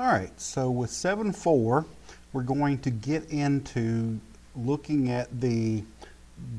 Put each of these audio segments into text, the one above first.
All right, so with 7.4, we're going to get into looking at the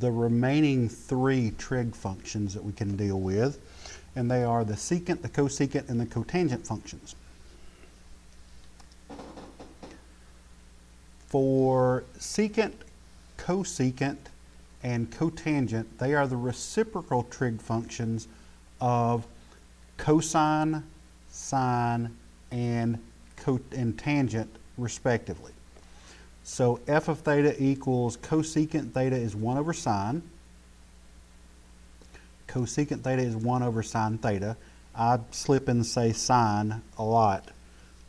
remaining three trig functions that we can deal with, and they are the secant, the cosecant, and the cotangent functions. For secant, cosecant, and cotangent, they are the reciprocal trig functions of cosine, sine, and tangent respectively. So f of theta equals cosecant theta is 1 over sine. Cosecant theta is 1 over sine theta. I slip and say sine a lot.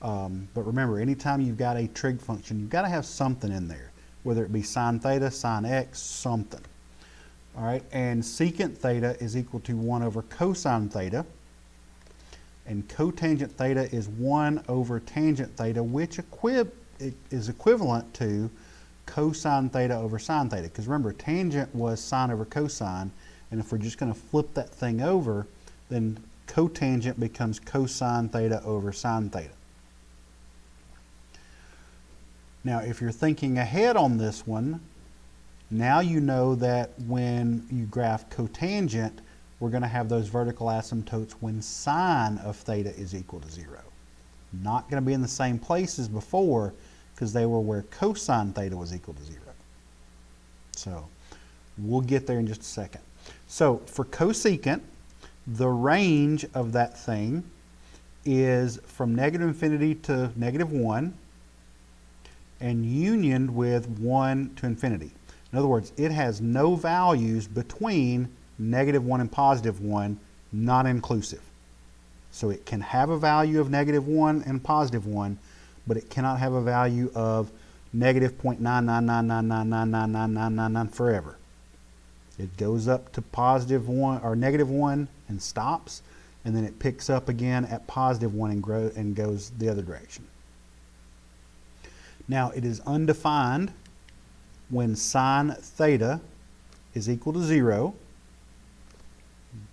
But remember, anytime you've got a trig function, you've got to have something in there, whether it be sine theta, sine x, something. All right, and secant theta is equal to 1 over cosine theta. And cotangent theta is 1 over tangent theta, which is equivalent to cosine theta over sine theta. Because remember, tangent was sine over cosine, and if we're just going to flip that thing over, then cotangent becomes cosine theta over sine theta. Now, if you're thinking ahead on this one, now you know that when you graph cotangent, we're going to have those vertical asymptotes when sine of theta is equal to 0. Not going to be in the same place as before because they were where cosine theta was equal to 0. So we'll get there in just a second. So for cosecant, the range of that thing is from negative infinity to negative 1 and unioned with 1 to infinity. In other words, it has no values between negative 1 and positive 1, not inclusive. So it can have a value of negative 1 and positive 1, but it cannot have a value of negative 0.99999999999 forever. It goes up to positive 1 or negative 1 and stops, and then it picks up again at positive 1 and goes the other direction. Now it is undefined when sine theta is equal to 0.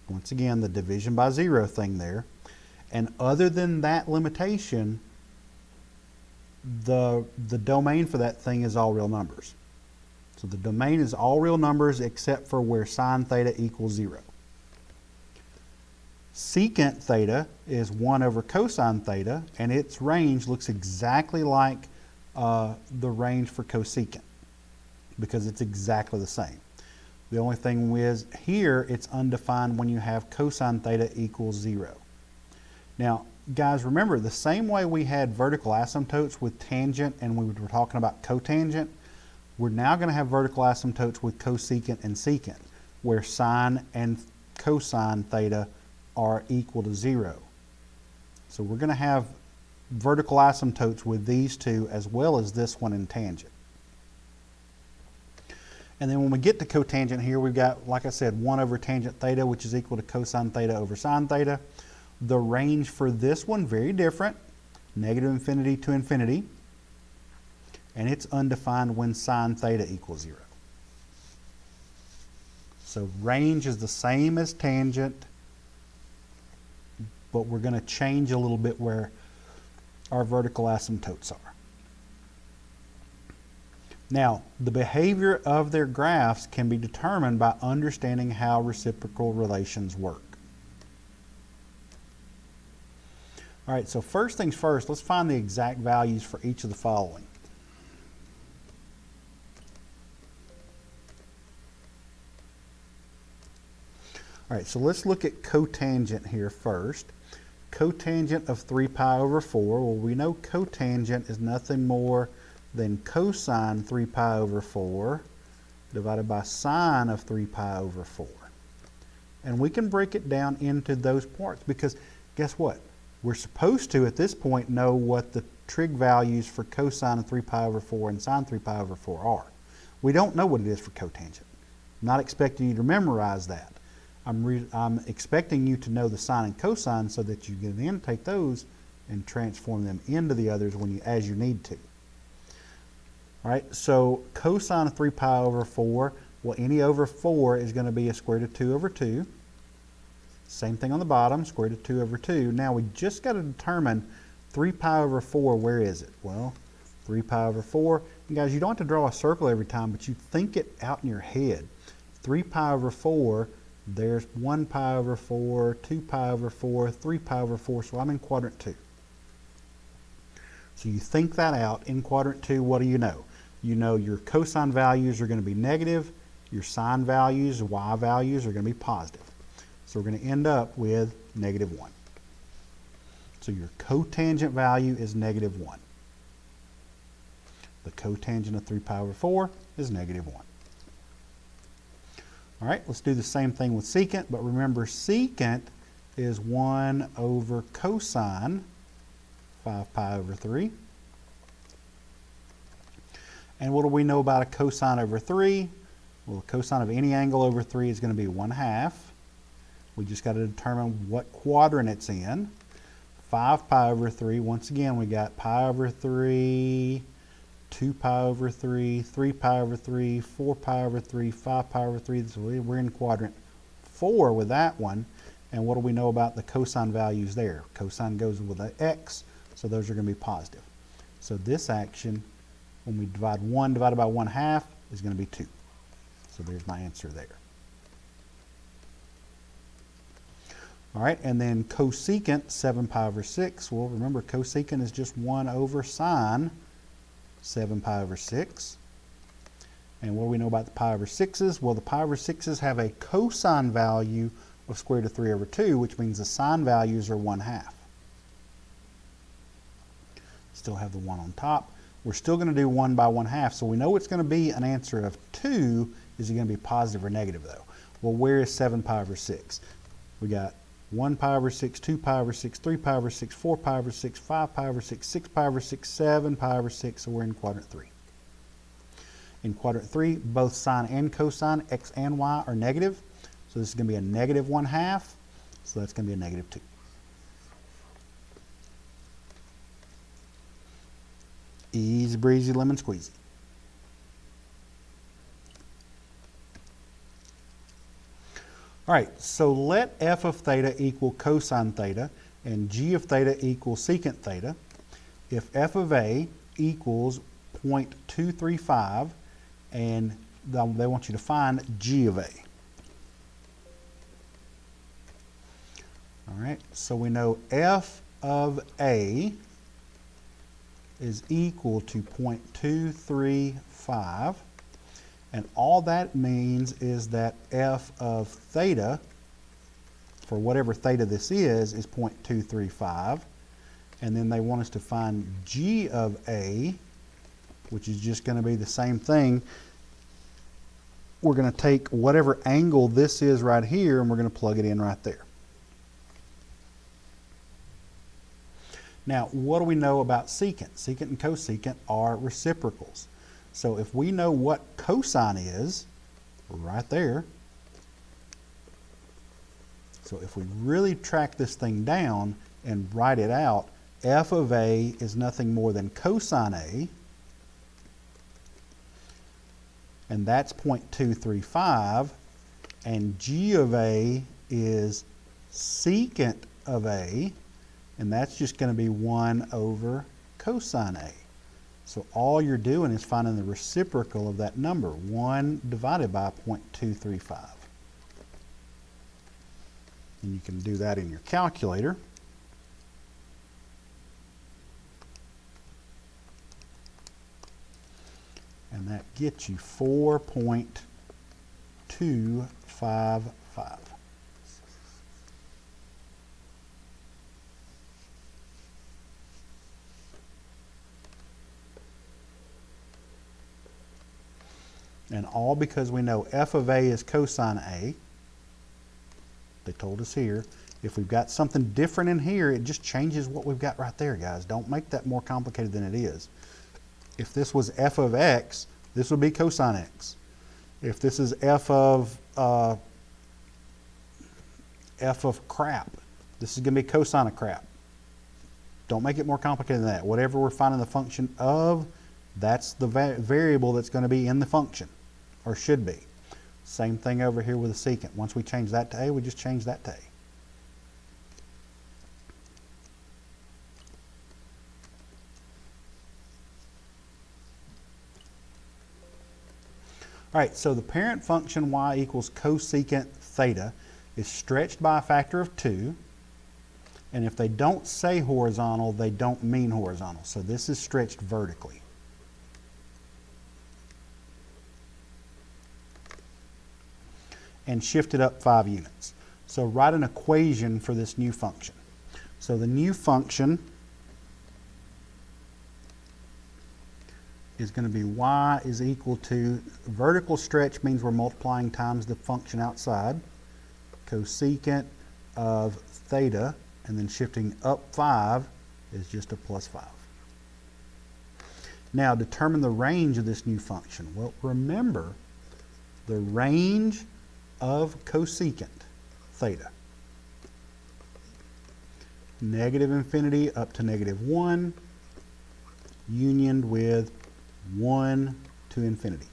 Once again, the division by 0 thing there. And other than that limitation, the domain for that thing is all real numbers. So the domain is all real numbers except for where sine theta equals 0. Secant theta is 1 over cosine theta, and its range looks exactly like the range for cosecant because it's exactly the same. The only thing is here it's undefined when you have cosine theta equals 0. Now, guys, remember the same way we had vertical asymptotes with tangent and we were talking about cotangent, we're now going to have vertical asymptotes with cosecant and secant, where sine and cosine theta are equal to 0. So we're going to have vertical asymptotes with these two as well as this one in tangent. And then when we get to cotangent here, we've got, like I said, 1 over tangent theta, which is equal to cosine theta over sine theta. The range for this one, very different, negative infinity to infinity. And it's undefined when sine theta equals 0. So range is the same as tangent, but we're going to change a little bit where our vertical asymptotes are. Now, the behavior of their graphs can be determined by understanding how reciprocal relations work. All right, so first things first, let's find the exact values for each of the following. All right, so let's look at cotangent here first. Cotangent of 3 pi over 4, well, we know cotangent is nothing more than cosine 3 pi over 4 divided by sine of 3 pi over 4. And we can break it down into those parts because guess what? We're supposed to, at this point, know what the trig values for cosine of 3 pi over 4 and sine 3 pi over 4 are. We don't know what it is for cotangent. I'm not expecting you to memorize that. I'm expecting you to know the sine and cosine so that you can then take those and transform them into the others as you need to. All right, so cosine of 3 pi over 4, well, any over 4 is going to be a square root of 2 over 2. Same thing on the bottom, square root of 2 over 2. Now we just got to determine 3 pi over 4, where is it? Well, 3 pi over 4. And guys, you don't have to draw a circle every time, but you think it out in your head. 3 pi over 4, there's 1 pi over 4, 2 pi over 4, 3 pi over 4, so I'm in quadrant 2. So you think that out. In quadrant 2, what do you know? You know your cosine values are going to be negative, your sine values, y values are going to be positive. So we're going to end up with negative 1. So your cotangent value is negative 1. The cotangent of 3 pi over 4 is negative 1. All right, let's do the same thing with secant, but remember secant is 1 over cosine 5 pi over 3. And what do we know about a cosine over 3? Well, a cosine of any angle over 3 is going to be 1/2. We just got to determine what quadrant it's in. 5 pi over 3, once again, we got pi over 3, 2 pi over 3, 3 pi over 3, 4 pi over 3, 5 pi over 3. So we're in quadrant 4 with that one. And what do we know about the cosine values there? Cosine goes with an x, so those are going to be positive. So this action, when we divide 1 divided by 1/2, is going to be 2. So there's my answer there. All right, and then cosecant 7 pi over 6. Well, remember, cosecant is just 1 over sine 7 pi over 6. And what do we know about the pi over 6s? Well, the pi over 6s have a cosine value of square root of 3 over 2, which means the sine values are 1/2. Still have the 1 on top. We're still going to do 1 by 1/2, so we know it's going to be an answer of 2. Is it going to be positive or negative, though? Well, where is 7 pi over 6? We got 1 pi over 6, 2 pi over 6, 3 pi over 6, 4 pi over 6, 5 pi over 6, 6 pi over 6, 7 pi over 6, so we're in quadrant 3. In quadrant 3, both sine and cosine, x and y, are negative. So this is going to be a negative 1/2, so that's going to be a negative 2. Easy breezy lemon squeezy. All right, so let f of theta equal cosine theta and g of theta equal secant theta. If f of a equals 0.235, and they want you to find g of a. All right, so we know f of a is equal to 0.235, and all that means is that f of theta, for whatever theta this is 0.235, and then they want us to find g of a, which is just going to be the same thing. We're going to take whatever angle this is right here, and we're going to plug it in right there. Now, what do we know about secant? Secant and cosecant are reciprocals. So if we know what cosine is, right there, so if we really track this thing down and write it out, f of a is nothing more than cosine a, and that's 0.235, and g of a is secant of a, and that's just going to be 1 over cosine a. So all you're doing is finding the reciprocal of that number, 1 divided by 0.235. And you can do that in your calculator. And that gets you 4.255. And all because we know f of a is cosine a. They told us here. If we've got something different in here, it just changes what we've got right there, guys. Don't make that more complicated than it is. If this was f of x, this would be cosine x. If this is f of crap, this is going to be cosine of crap. Don't make it more complicated than that. Whatever we're finding the function of, that's the variable that's going to be in the function, or should be. Same thing over here with a secant. Once we change that to a, we just change that to a. All right, so the parent function y equals cosecant theta is stretched by a factor of 2. And if they don't say horizontal, they don't mean horizontal. So this is stretched vertically. And shifted up 5 units. So write an equation for this new function. So the new function is going to be y is equal to, vertical stretch means we're multiplying times the function outside, cosecant of theta, and then shifting up 5 is just a plus 5. Now determine the range of this new function. Well, remember the range of cosecant theta. Negative infinity up to -1, unioned with 1 to infinity.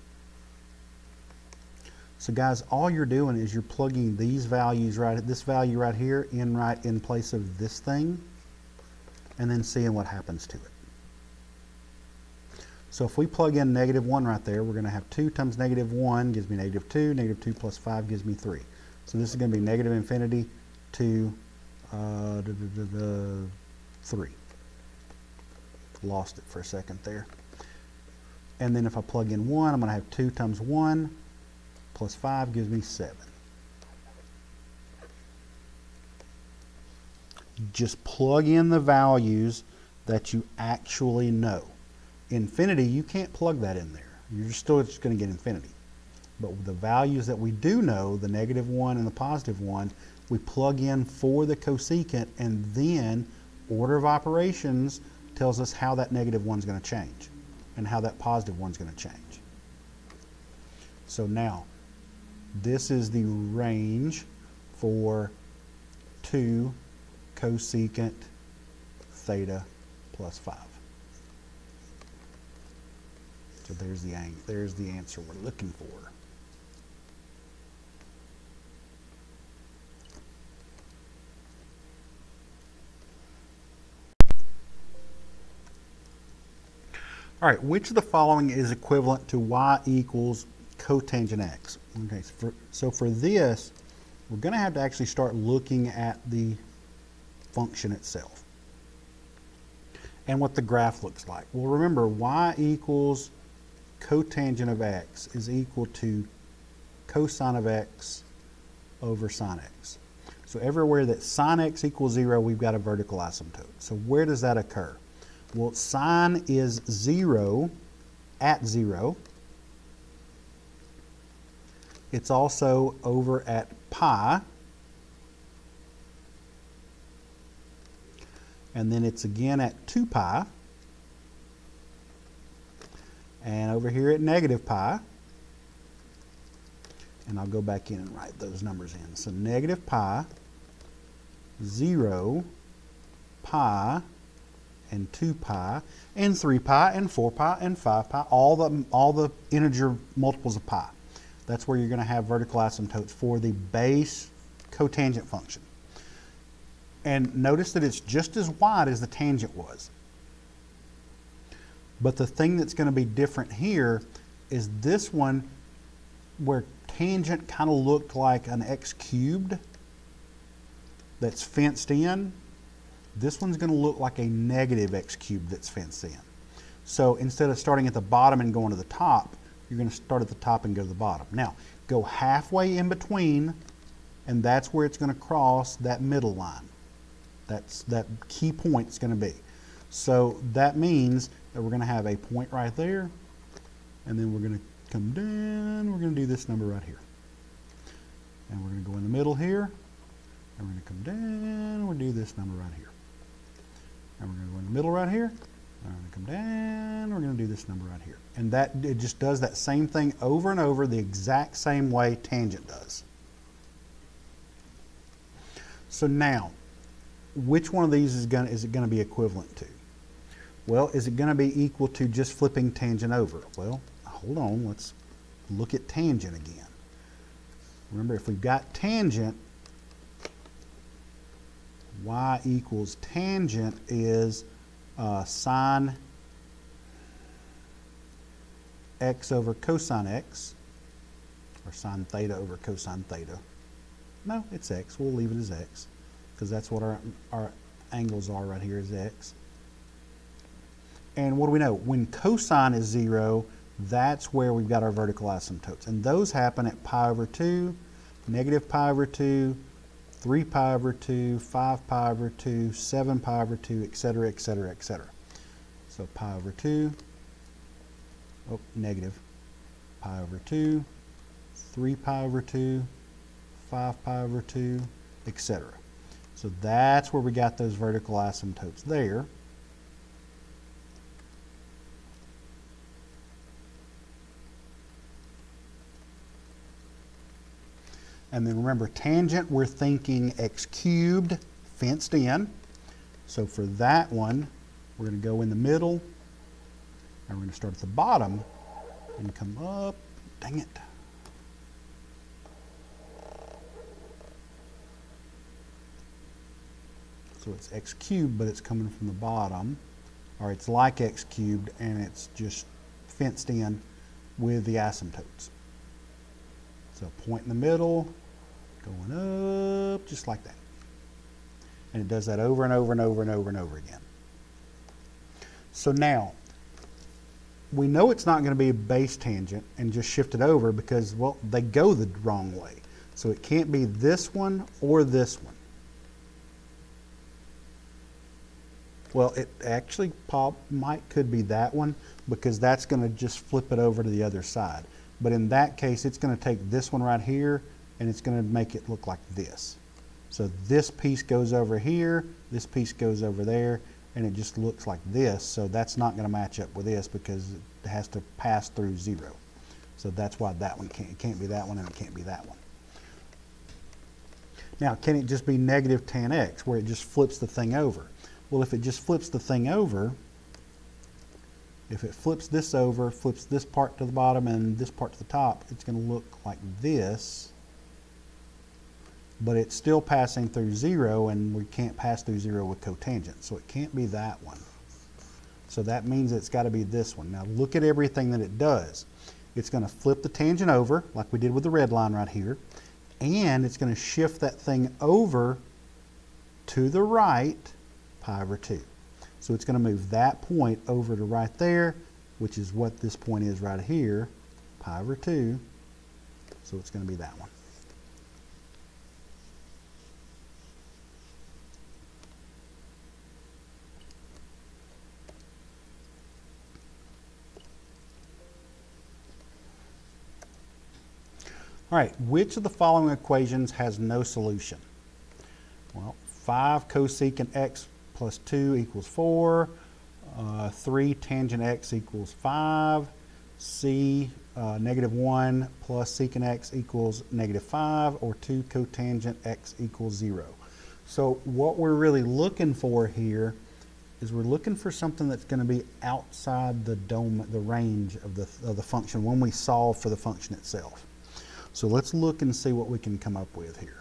So guys, all you're doing is you're plugging these values this value right here right in place of this thing, and then seeing what happens to it. So if we plug in -1 right there, we're going to have 2 times -1 gives me -2, -2 plus 5 gives me 3. So this is going to be negative infinity to 3. Lost it for a second there. And then if I plug in 1, I'm going to have 2 times 1 plus 5 gives me 7. Just plug in the values that you actually know. Infinity, you can't plug that in there. You're still just going to get infinity. But the values that we do know, the -1 and the +1, we plug in for the cosecant, and then order of operations tells us how that -1 is going to change and how that +1 is going to change. So now, this is the range for 2 cosecant theta plus 5. So there's the answer we're looking for. All right, which of the following is equivalent to y equals cotangent x? Okay, so for this, we're going to have to actually start looking at the function itself and what the graph looks like. Well, remember, y equals cotangent of x is equal to cosine of x over sine x. So everywhere that sine x equals 0, we've got a vertical asymptote. So where does that occur? Well, sine is 0 at 0. It's also over at pi. And then it's again at 2 pi. And over here at negative pi. And I'll go back in and write those numbers in. So negative pi, 0, pi, and 2 pi, and 3 pi, and 4 pi, and 5 pi, all the integer multiples of pi. That's where you're going to have vertical asymptotes for the base cotangent function. And notice that it's just as wide as the tangent was. But the thing that's going to be different here is this one, where tangent kind of looked like an x cubed that's fenced in. This one's going to look like a negative x cubed that's fenced in. So instead of starting at the bottom and going to the top, you're going to start at the top and go to the bottom. Now, go halfway in between, and that's where it's going to cross that middle line. That's that key point is going to be. So that means that we're going to have a point right there, and then we're going to come down, we're going to do this number right here. And we're going to go in the middle here, and we're going to come down, and we'll do this number right here. And we're going to go in the middle right here, and we're going to come down, we're going to do this number right here. And that, it just does that same thing over and over the exact same way tangent does. So now, which one of these is it going to be equivalent to? Well, is it going to be equal to just flipping tangent over? Well, hold on, let's look at tangent again. Remember, if we've got tangent, y equals tangent is sine x over cosine x. or sine theta over cosine theta. No, it's x. We'll leave it as x because that's what our angles are right here is x. And what do we know? When cosine is 0, that's where we've got our vertical asymptotes. And those happen at pi over 2, negative pi over 2, 3 pi over 2, 5 pi over 2, 7 pi over 2, etc., etc., etc. So pi over 2, negative pi over 2, 3 pi over 2, 5 pi over 2, etc. So that's where we got those vertical asymptotes there. And then remember, tangent, we're thinking x cubed, fenced in. So for that one, we're going to go in the middle, and we're going to start at the bottom and come up. Dang it. So it's x cubed, but it's coming from the bottom. Or it's like x cubed, and it's just fenced in with the asymptotes. So point in the middle, going up just like that. And it does that over and over and over and over and over again. So now, we know it's not going to be a base tangent and just shift it over because, well, they go the wrong way. So it can't be this one or this one. Well, it actually could be that one because that's going to just flip it over to the other side. But in that case, it's going to take this one right here and it's going to make it look like this. So this piece goes over here, this piece goes over there, and it just looks like this. So that's not going to match up with this because it has to pass through 0. So that's why that one it can't be that one and it can't be that one. Now, can it just be negative tan x where it just flips the thing over? Well, if it just flips the thing over, if it flips this over, flips this part to the bottom and this part to the top, it's going to look like this, but it's still passing through 0, and we can't pass through 0 with cotangent, so it can't be that one. So that means it's got to be this one. Now look at everything that it does. It's going to flip the tangent over, like we did with the red line right here, and it's going to shift that thing over to the right, pi over 2. So it's going to move that point over to right there, which is what this point is right here, pi over 2. So it's going to be that one. All right, which of the following equations has no solution? Well, 5 cosecant x plus 2 equals 4, 3 tangent x equals 5, c negative 1 plus secant x equals negative 5, or 2 cotangent x equals 0. So what we're really looking for here is we're looking for something that's going to be outside the range of the function when we solve for the function itself. So let's look and see what we can come up with here.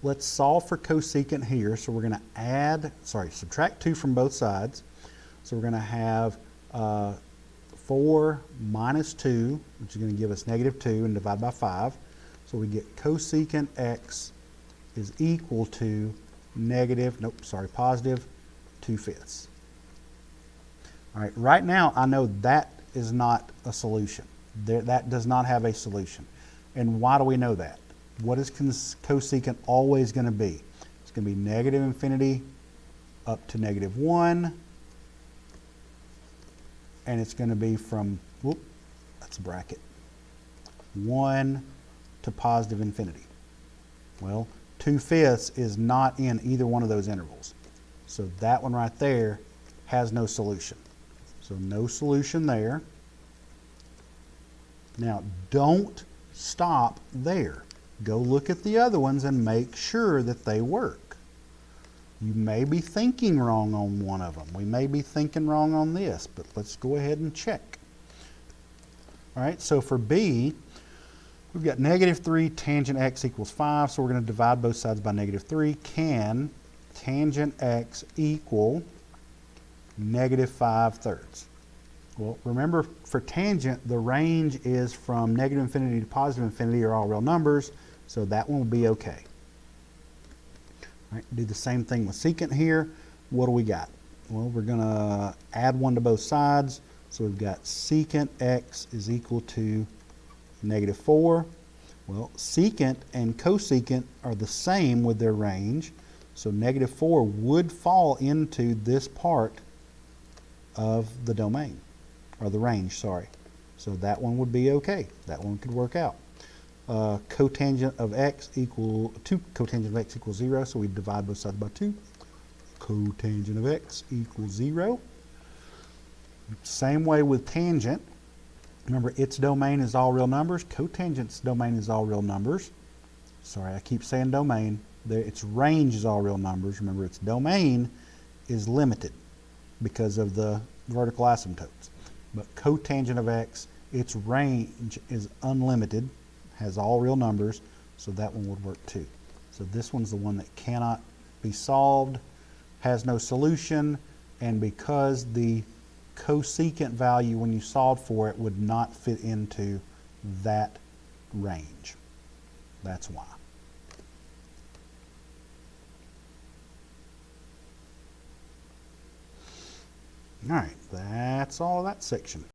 Let's solve for cosecant here. So we're going to subtract 2 from both sides. So we're going to have 4 minus 2, which is going to give us negative 2, and divide by 5. So we get cosecant x is equal to positive 2/5. All right, right now I know that is not a solution. That does not have a solution. And why do we know that? What is cosecant always going to be? It's going to be negative infinity up to negative 1. And it's going to be from, that's a bracket, 1 to positive infinity. Well, 2/5 is not in either one of those intervals. So that one right there has no solution. So no solution there. Now, don't stop there. Go look at the other ones and make sure that they work. You may be thinking wrong on one of them. We may be thinking wrong on this, but let's go ahead and check. All right, so for B, we've got negative 3 tangent x equals 5, so we're going to divide both sides by negative 3. Can tangent x equal negative 5/3? Well, remember for tangent, the range is from negative infinity to positive infinity are all real numbers, so that one will be okay. All right, do the same thing with secant here. What do we got? Well, we're going to add 1 to both sides, so we've got secant x is equal to -4. Well, secant and cosecant are the same with their range, so -4 would fall into this part of the domain, or the range, sorry. So that one would be okay. That one could work out. Cotangent of x equals 0, so we divide both sides by 2. Cotangent of x equals 0. Same way with tangent. Remember, its domain is all real numbers. Cotangent's domain is all real numbers. Sorry, I keep saying domain. Its range is all real numbers. Remember, its domain is limited because of the vertical asymptotes. But cotangent of x, its range is unlimited, has all real numbers, so that one would work too. So this one's the one that cannot be solved, has no solution, and because the cosecant value when you solved for it would not fit into that range. That's why. All right, that's all of that section.